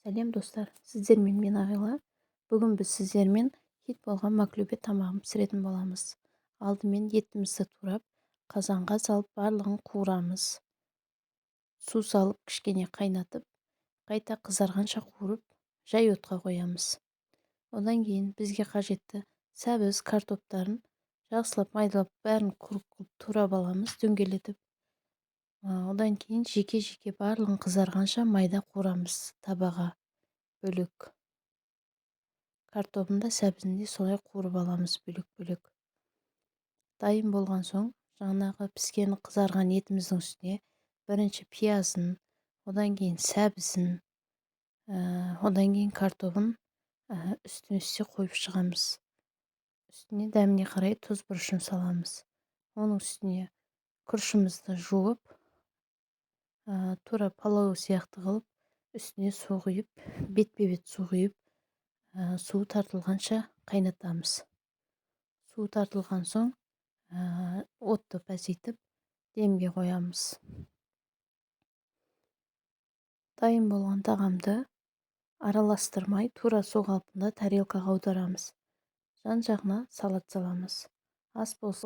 Сәлем достар, сіздермен мен Ағила. Бүгін біз сіздермен хит болған маклюбе тамағын пісіретін боламыз. Алдымен етімізді турап, қазанға салып барлығын қуырамыз. Су салып кішкене қайнатып, қайта қызарғанша қуырып, жай отқа қоямыз. Одан кейін бізге қажетті сәбіз, картоптарын жақсылап майдалап, бәрін қылып турап аламыз, дөңгелетіп. Одан кейін жеке-жеке барлығын қызарғанша майда қуырамыз табаға бөлек. Картоптың да сәбізін де солай қуырып аламыз бөлек-бөлек. Дайын болған соң, жаңағы піскен қызарған етіміздің үстіне бірінші пиязын, одан кейін сәбізін, одан кейін картоптың үстіне қойып шығамыз. Үстіне дәміне қарай тұз бұрышын саламыз. Оның үстіне күрішімізді жуып, тура палау сияқты қылып, үстіне су құйып, бетпе-бет су құйып, су тартылғанша қайнатамыз. Су тартылған соң, отты пәсейтіп, демге қоямыз. Дайын болған тағамды араластырмай, тура сол қалпында тарелкаға аударамыз. Жан-жағына салат саламыз. Ас болсын.